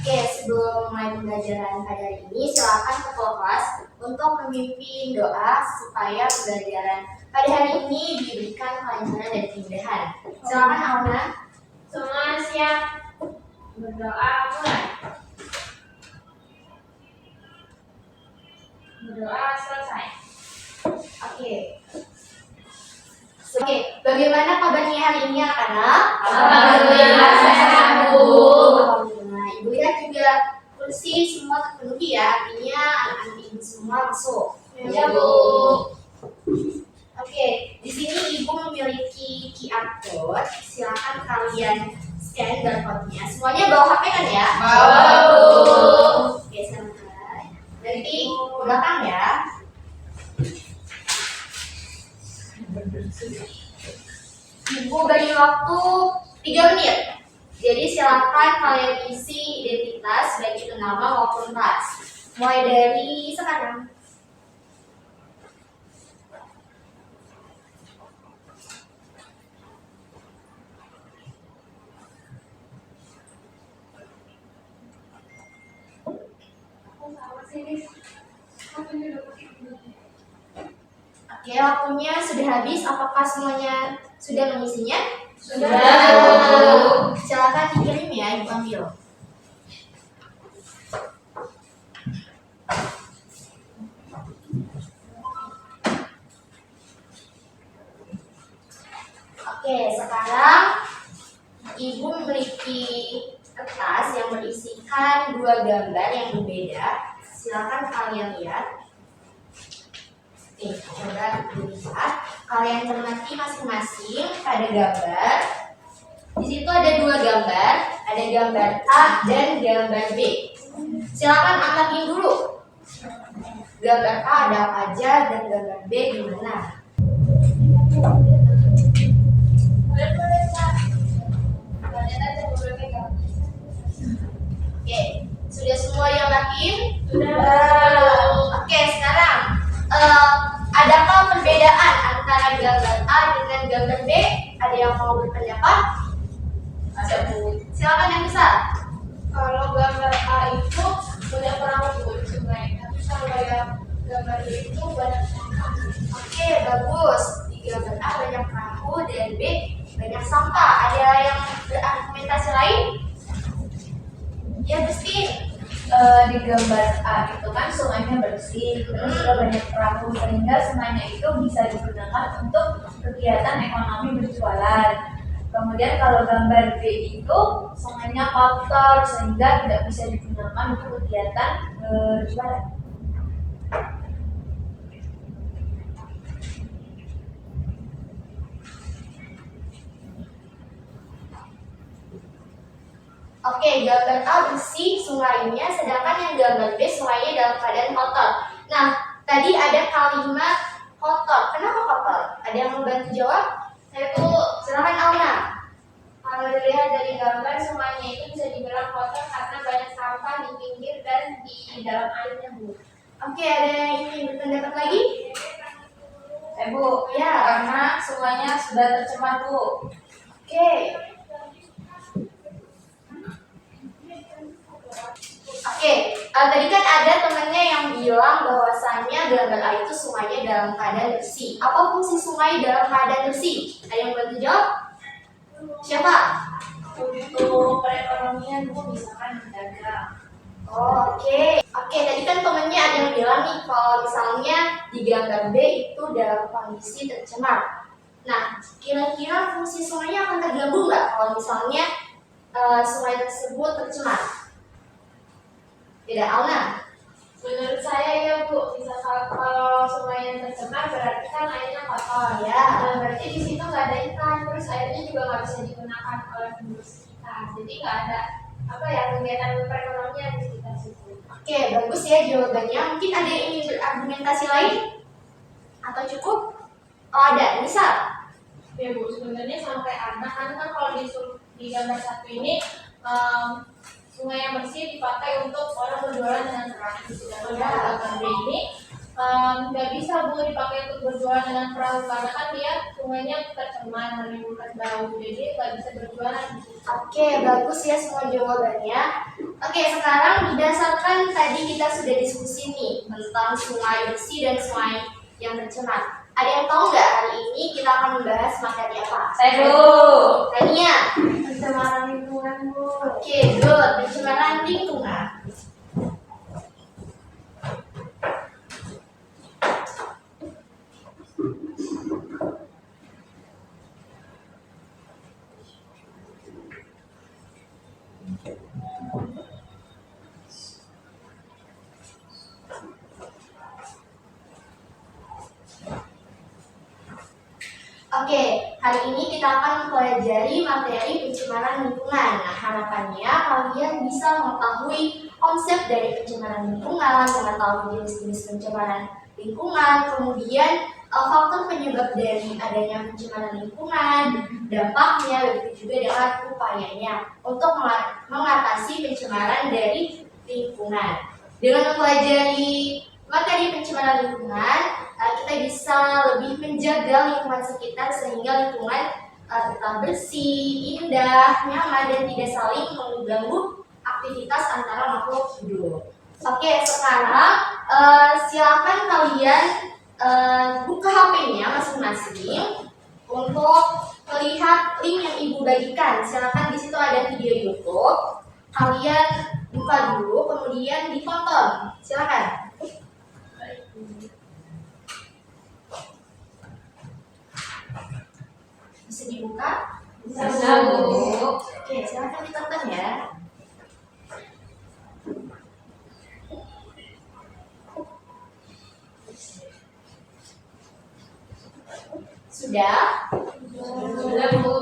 Oke, sebelum mulai pembelajaran pada hari ini, silakan ketua kelas untuk memimpin doa supaya pembelajaran pada hari ini diberikan kelancaran dan kemudahan. Silakan Auna. Semua siap berdoa mulai. Berdoa selesai. Oke, bagaimana kabarnya hari ini anak-anak? Alhamdulillah sehat, Bu. Alhamdulillah, Ibu lihat juga kursi semua terpenuhi ya, artinya anak-anak Ibu semua masuk. Ya, Bu. Oke, di sini Ibu memiliki QR code. Silakan kalian scan barcode-nya. Semuanya bawa HP kan ya? Bawa, Bu. Oke, santai. Nanti belakang ya. Ibu beri waktu 3 menit. Jadi silakan kalian isi identitas baik itu nama maupun kelas. Mulai dari sekarang. Oke, waktunya sudah habis. Apakah semuanya sudah mengisinya? Sudah. Silakan dikirim ya, Ibu ambil. Oke, sekarang Ibu memiliki kertas yang berisikan 2 gambar yang berbeda. Silakan kalian lihat. Nih, coba dilihat. Kalian cermati masing-masing pada gambar. Di situ ada 2 gambar, ada gambar A dan gambar B. Silakan angkatin dulu. Gambar A ada apa aja dan gambar B gimana? Oke, sudah semua yang yakin? Sudah. Oke, sekarang adakah perbedaan antara gambar A dengan gambar B? Ada yang mau berpendapat? Ada, Bu. Silakan yang besar. Kalau gambar A itu banyak perahu di sungai, tapi kalau yang gambar B itu banyak sampah. Oke, bagus. Di gambar A banyak perahu dan B banyak sampah. Ada yang berargumentasi lain? Ya, Gustin. Di gambar A itu kan sungainya bersih, terus juga banyak perahu sehingga sungainya itu bisa digunakan untuk kegiatan ekonomi berjualan. Kemudian kalau gambar B itu sungainya kotor sehingga tidak bisa digunakan untuk kegiatan berjualan. Oke, gambar A bersih sungainya, sedangkan yang gambar B sungainya dalam keadaan kotor. Nah, tadi ada kalimat kotor. Kenapa kotor? Ada yang mau bantu jawab? Itu Silakan Auna. kalau dilihat dari gambar sungainya itu bisa dibilang kotor karena banyak sampah di pinggir dan di dalam airnya, Bu. Oke, ada yang ingin berpendapat lagi? Bu, Ya. karena sungainya sudah tercemar, Bu. Oke. Oke, tadi kan ada temennya yang bilang bahwasannya gambar A itu sungainya dalam keadaan bersih. Apa fungsi sungai dalam keadaan bersih? Ada yang bantu jawab? Siapa? Untuk perekonomian, Bu, misalkan berdagang. Oh, oke. Oke, tadi kan temennya ada yang bilang nih kalau misalnya di gambar B itu dalam kondisi tercemar. Nah, kira-kira fungsi sungainya akan terganggu nggak kalau misalnya sungai tersebut tercemar? Tidak, Auna. Menurut saya ya, Bu, misalkan kalau sungainya tercemar berarti kan airnya kotor. Ya. Nah, berarti di situ nggak ada ikan, terus airnya juga nggak bisa digunakan oleh penduduk sekitar. Jadi nggak ada kegiatan perekonomian di sekitar situ. Oke, bagus ya jawabannya. Mungkin ada yang ingin berargumentasi lain? Atau cukup? Oh, ada. Misal? Ya, Bu, sebenarnya sampai anak kan kalau di gambar satu ini sungai yang bersih dipakai untuk orang berjualan dengan terang. Sedangkan kalau gambar B ini nggak bisa Bu dipakai untuk berjualan dengan perahu karena kan dia sungainya tercemar menimbulkan bau, jadi nggak bisa berjualan di situ. Oke, bagus ya semua jawabannya. Oke, sekarang berdasarkan tadi kita sudah diskusi nih tentang sungai bersih dan sungai yang tercemar. Ada yang tahu nggak hari ini kita akan membahas materi apa? Saya Bu. Tania. Pencemaran lingkungan Bu. Oke, good. Pencemaran lingkungan. Oke, hari ini kita akan mempelajari materi pencemaran lingkungan. Nah, harapannya kalian bisa mengetahui konsep dari pencemaran lingkungan, mengetahui jenis-jenis pencemaran lingkungan, kemudian faktor penyebab dari adanya pencemaran lingkungan, dampaknya, begitu juga dengan upayanya untuk mengatasi pencemaran dari lingkungan. Dengan mempelajari materi pencemaran lingkungan, kita bisa lebih menjaga lingkungan sekitar sehingga lingkungan tetap bersih, indah, nyaman, dan tidak saling mengganggu aktivitas antara makhluk hidup. Oke, sekarang silakan kalian buka HP-nya masing-masing untuk melihat link yang Ibu bagikan. Silakan di situ ada video YouTube. Kalian buka dulu, kemudian ditonton. Silakan. Bisa dibuka? Bisa Bu. Oke, silakan ditonton ya. Sudah? Sudah Bu.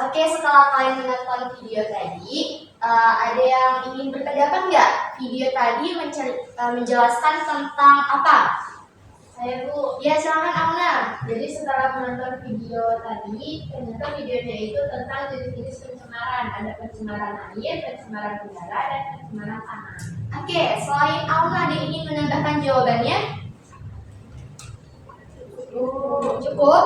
Oke, setelah kalian menonton video tadi, ada yang ingin berpendapat nggak? Video tadi menjelaskan tentang apa? Saya Bu, Ya, silakan Auna. jadi setelah menonton video tadi, ternyata videonya itu tentang jenis-jenis pencemaran. Ada pencemaran air, pencemaran udara, dan pencemaran tanah. Oke, selain Auna ada yang ingin menambahkan jawabannya? Cukup?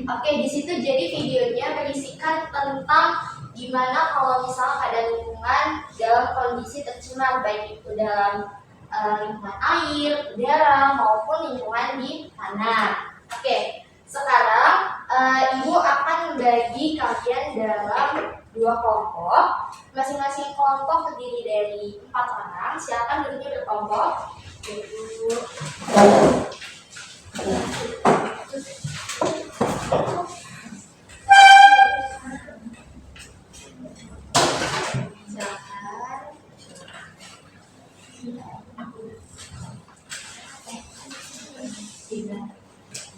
Oke, di situ jadi videonya berisikan tentang gimana kalau misalnya keadaan lingkungan dalam kondisi tercemar, baik itu dalam lingkungan air, udara, maupun lingkungan di tanah. Oke, sekarang Ibu akan membagi kalian dalam 2 kelompok. Masing-masing kelompok terdiri dari 4 orang. Silakan duduknya berkelompok.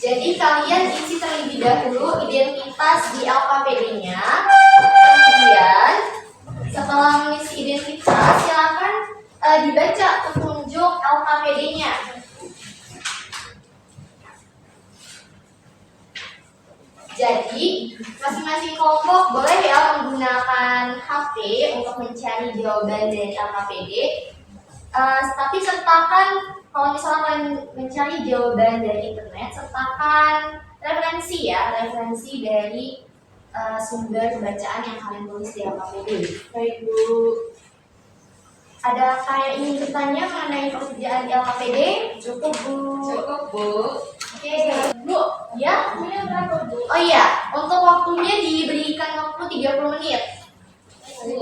Jadi kalian isi terlebih dahulu identitas di LKPD-nya. Kemudian setelah mengisi identitas, silakan dibaca petunjuk LKPD-nya. Jadi masing-masing kelompok boleh ya menggunakan HP untuk mencari jawaban dari LKPD. Tapi sertakan kalau misalnya kalian mencari jawaban dari internet, sertakan referensi ya, referensi dari sumber bacaan yang kalian tulis di LKPD. Baik Bu. Ada yang ingin bertanya mengenai pekerjaan di LKPD? Cukup Bu. Cukup Bu. Oke, Bu. Ya? Berapa Bu? Oh iya, untuk waktunya diberikan waktu 30 menit. Bu.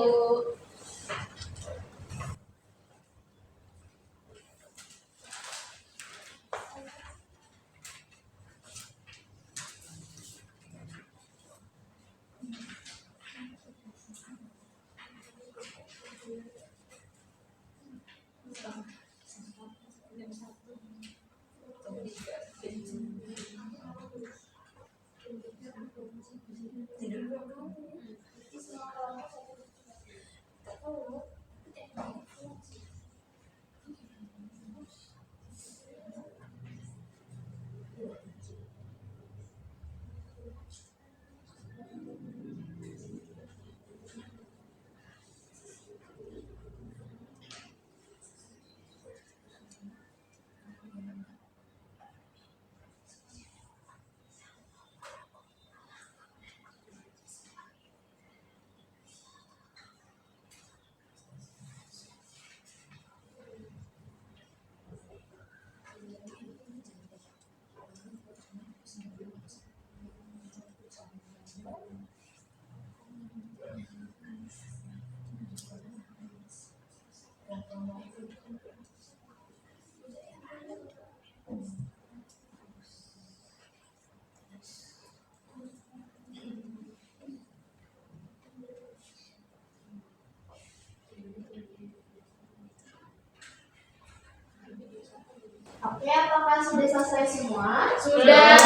sudah selesai semua? Sudah.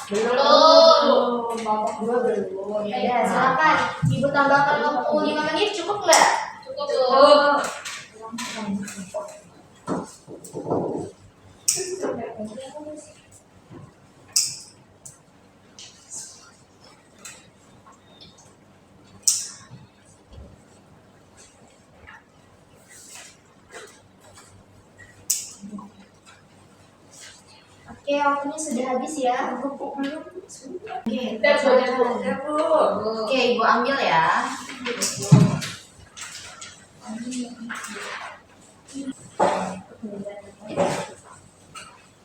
Belum. Kelompok 2 belum. Ya, silakan. Ibu tambahkan waktu 5 menit cukup nggak? Cukup. Oke, waktunya sudah habis ya. Oke, Udah, silakan. Bu. Oke, Ibu ambil ya.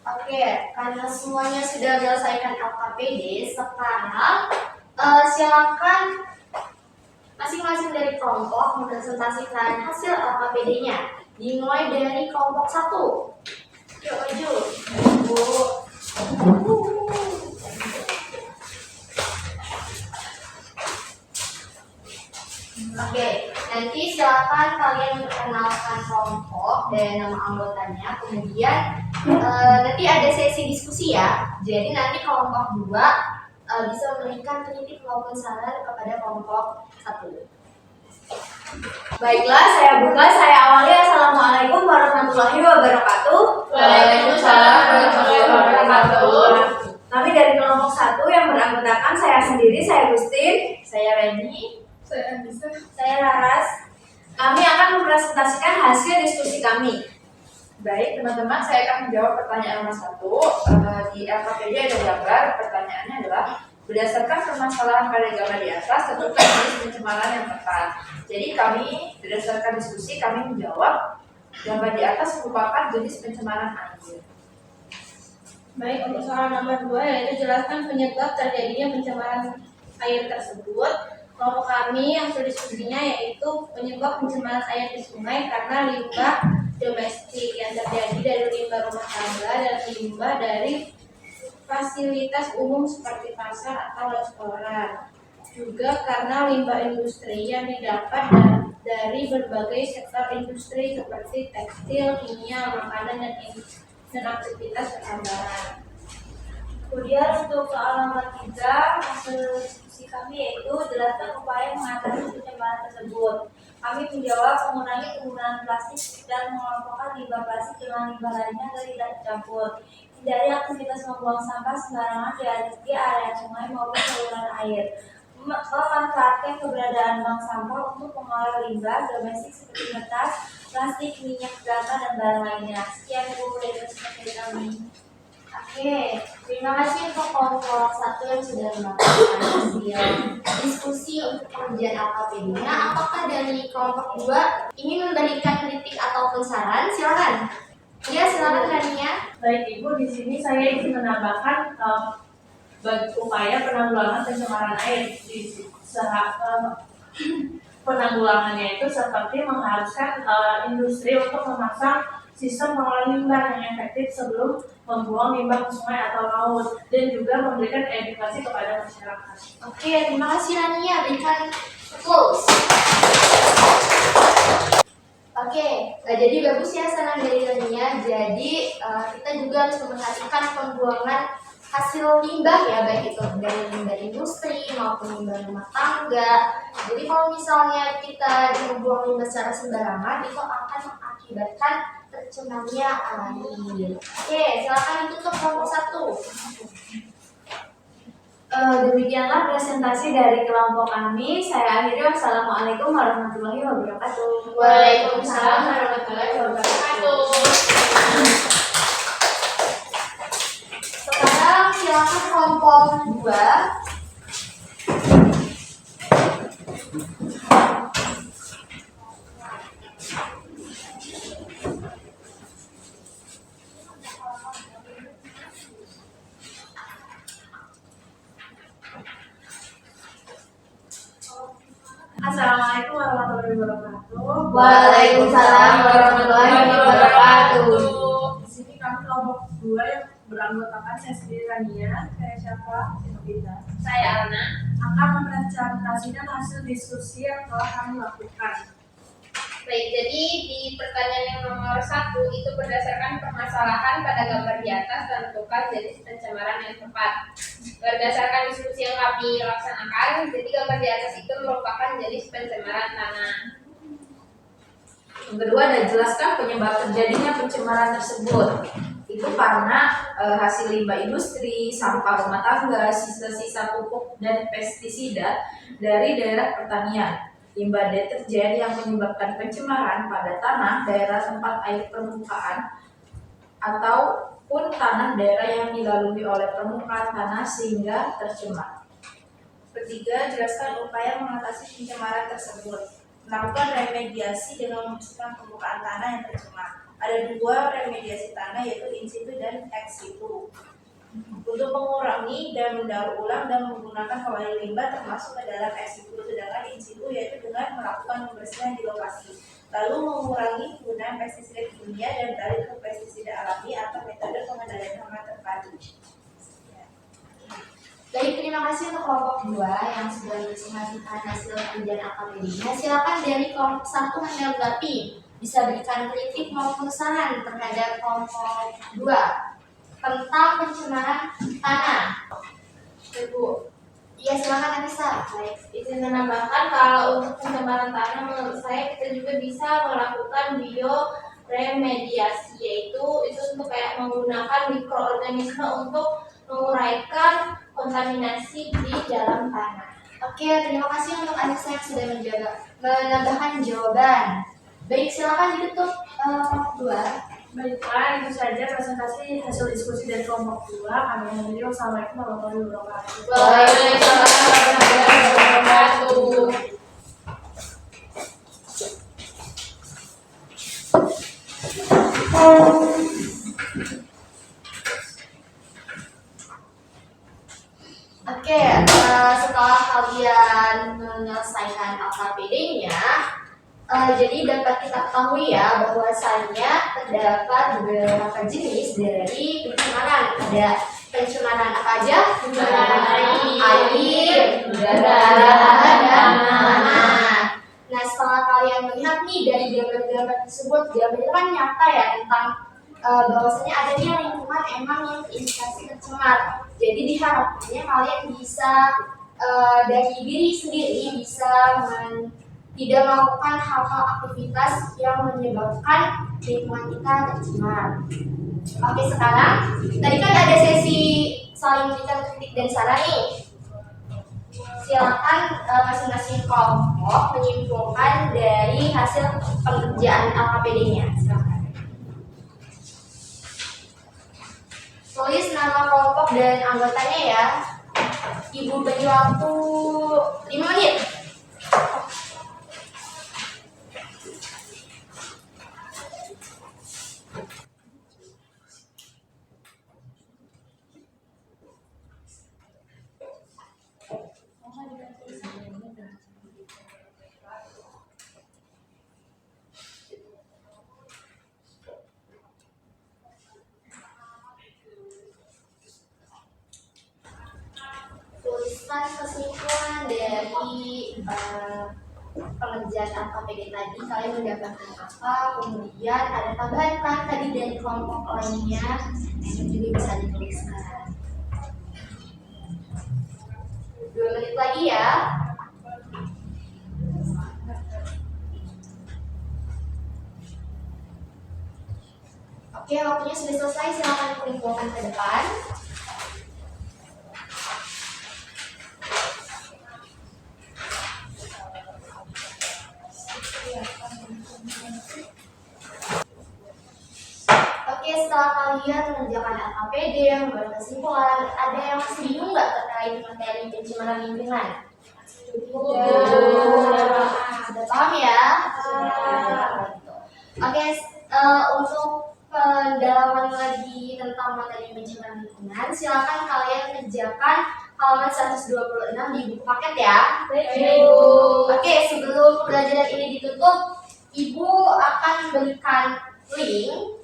Oke, karena semuanya sudah menyelesaikan LKPD, sekarang silakan masing-masing dari kelompok mempresentasikan hasil LKPD-nya. Dimulai dari kelompok 1. Yuk, maju. Ibu. Oke, nanti silakan kalian memperkenalkan kelompok dan nama anggotanya. Kemudian nanti ada sesi diskusi ya. Jadi nanti kelompok 2 bisa memberikan kritik maupun saran kepada kelompok 1. Baiklah, saya buka. Saya awali. Assalamualaikum warahmatullahi wabarakatuh. Waalaikumsalam warahmatullahi wabarakatuh. Kami dari kelompok 1 yang beranggotakan saya sendiri, saya Gustin, saya Reni, Saya Anissa. saya Laras. Kami akan mempresentasikan hasil diskusi kami. Baik, teman-teman, saya akan menjawab pertanyaan nomor 1. Di LKPD ada gambar. Pertanyaannya adalah, berdasarkan permasalahan pada gambar di atas, tentukan jenis pencemaran yang tepat. Jadi kami, berdasarkan diskusi, kami menjawab, gambar di atas merupakan jenis pencemaran air. Baik, untuk soal nomor 2 yaitu jelaskan penyebab terjadinya pencemaran air tersebut. Kelompok kami hasil diskusinya yaitu penyebab pencemaran air di sungai karena limbah domestik yang terjadi dari limbah rumah tangga dan limbah dari fasilitas umum seperti pasar atau restoran. Juga karena limbah industri yang didapat dari berbagai sektor industri seperti tekstil, kimia, makanan, dan aktivitas pertambangan. Kemudian untuk soal nomor 3, hasil diskusi kami yaitu jelaskan upaya mengatasi pencemaran tersebut. Kami menjawab mengurangi penggunaan plastik dan mengelompokkan limbah plastik dengan limbah lainnya agar tidak tercampur. Hindari aktivitas membuang sampah sembarangan di area sungai maupun saluran air. Memanfaatkan keberadaan bank sampah untuk mengolah limbah domestik seperti kertas, plastik, minyak, gama, dan barang lainnya. Sekian Bu dari presentasi kami. Oke, terima kasih untuk kelompok 1 yang sudah melakukan hasil diskusi untuk pengujian LKPD-nya. Apakah dari kelompok 2 ingin memberikan kritik ataupun saran? Silakan. Ya, silakan Rania. Baik Ibu, di sini saya ingin menambahkan upaya penanggulangan pencemaran air penanggulangannya itu seperti mengharuskan industri untuk memasang sistem pengelolaan limbah yang efektif sebelum membuang limbah ke sungai atau laut dan juga memberikan edukasi kepada masyarakat. Oke, terima kasih Rania. Berikan close. Oke, jadi bagus ya saran dari Rania. Jadi kita juga harus memperhatikan pembuangan hasil limbah ya, baik itu dari limbah industri maupun limbah rumah tangga. Jadi kalau misalnya kita membuang limbah secara sembarangan, itu akan mengakibatkan tercemarnya air. Oke, silakan ditutup kelompok 1. Demikianlah presentasi dari kelompok kami. Saya akhiri. Wassalamualaikum warahmatullahi wabarakatuh. Waalaikumsalam warahmatullahi wabarakatuh. Sekarang silakan kelompok 2. Assalamualaikum warahmatullahi wabarakatuh. Waalaikumsalam warahmatullahi wabarakatuh. Di sini kami kelompok 2 yang beranggotakan saya sendiri Rania, saya siapa? Kita. Saya Alna. Akan mempresentasikan hasil diskusi yang telah kami lakukan. Baik, jadi di pertanyaan yang nomor 1 itu berdasarkan permasalahan pada gambar di atas tentukan jenis pencemaran yang tepat. Berdasarkan diskusi yang kami laksanakan, jadi gambar di atas itu merupakan jenis pencemaran tanah. Yang kedua ada jelaskan penyebab terjadinya pencemaran tersebut. Itu karena hasil limbah industri, sampah rumah tangga, sisa-sisa pupuk dan pestisida dari daerah pertanian, limbah deterjen yang menyebabkan pencemaran pada tanah daerah tempat air permukaan ataupun tanah daerah yang dilalui oleh permukaan tanah sehingga tercemar. Ketiga, jelaskan upaya mengatasi pencemaran tersebut. Melakukan remediasi dengan membersihkan permukaan tanah yang tercemar. Ada 2 remediasi tanah, yaitu in situ dan ex situ. Untuk mengurangi dan mendaur ulang dan menggunakan kembali limbah termasuk ke dalam ex situ, sedangkan in situ yaitu dengan melakukan pembersihan di lokasi. Lalu mengurangi penggunaan pestisida kimia dan beralih ke pestisida alami atau metode pengendalian hama terpadu. Baik, terima kasih untuk kelompok 2 yang sudah menyampaikan hasil penelitian akademiknya. Silakan dari kelompok 1 menanggapi, bisa berikan kritik maupun saran terhadap kelompok 2 tentang pencemaran tanah. Ibu, Iya, silakan Anissa. baik, izin menambahkan kalau untuk pencemaran tanah menurut saya kita juga bisa melakukan bioremediasi, yaitu itu untuk kayak menggunakan mikroorganisme untuk menguraikan kontaminasi di dalam tanah. Oke, terima kasih untuk Anissa yang sudah menambahkan jawaban. Baik, silakan ditutup kelompok 2. Baiklah, itu saja presentasi hasil diskusi dari kelompok 2. Kami mengakhiri. Wassalamualaikum warahmatullahi wabarakatuh. Waalaikumsalam warahmatullahi wabarakatuh. Oke, setelah kalian menyelesaikan LKPD-nya, jadi dapat kita ketahui ya bahwasanya terdapat beberapa jenis dari pencemaran. Ada pencemaran apa aja? Pencemaran air, udara, dan tanah. Nah, setelah kalian melihat nih dari gambar-gambar tersebut, gambar itu kan nyata ya tentang bahwasanya adanya lingkungan emang yang indikasi tercemar. Jadi diharapkannya kalian bisa dari diri sendiri bisa tidak melakukan hal-hal aktivitas yang menyebabkan lingkungan kita tercemar. Oke, sekarang tadi kan ada sesi saling memberikan kritik dan saran nih. Silakan masing-masing kelompok menyimpulkan dari hasil pengerjaan LKPD-nya. Silakan. Tulis nama kelompok dan anggotanya ya. Ibu beri waktu 5 menit. Tuliskan kesimpulan dari pengerjaan LKPD tadi. Kalian mendapatkan apa? Kemudian ada tambahan kan tadi dari kelompok lainnya yang juga bisa dituliskan. 2 menit lagi ya. Oke, waktunya sudah selesai. Silakan kumpulkan ke depan. Oke, setelah kalian mengerjakan LKPD, membuat kesimpulan, ada yang masih bingung nggak terkait materi pencemaran lingkungan? Sudah paham ya? Oke, untuk pendalaman lagi tentang materi pencemaran lingkungan, silakan kalian kerjakan halaman 126 di buku paket ya. Oke, sebelum pelajaran ini ditutup, Ibu akan berikan link.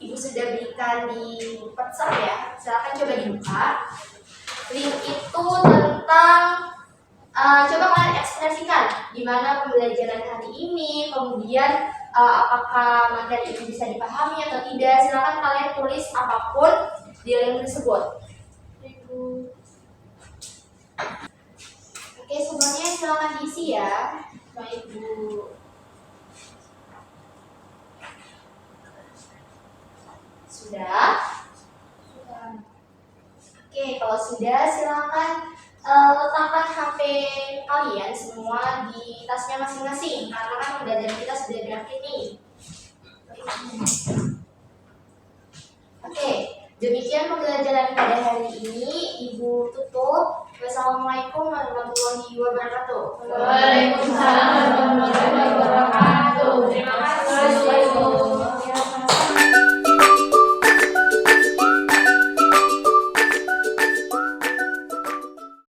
Ibu sudah berikan di WhatsApp ya. Silakan coba dibuka. Link itu tentang Coba kalian ekspresikan gimana pembelajaran hari ini, kemudian apakah materi ini bisa dipahami atau tidak. Silakan kalian tulis apapun di link tersebut. Oke, semuanya silakan diisi ya. Baik, Bu. Sudah? Oke, kalau sudah silakan letakkan HP kalian semua di tasnya masing-masing karena kan pembelajaran kita sudah berakhir nih. Oke, demikian pembelajaran pada hari ini. Ibu tutup. Wassalamualaikum warahmatullahi wabarakatuh. Waalaikumsalam warahmatullahi wabarakatuh. Terima kasih.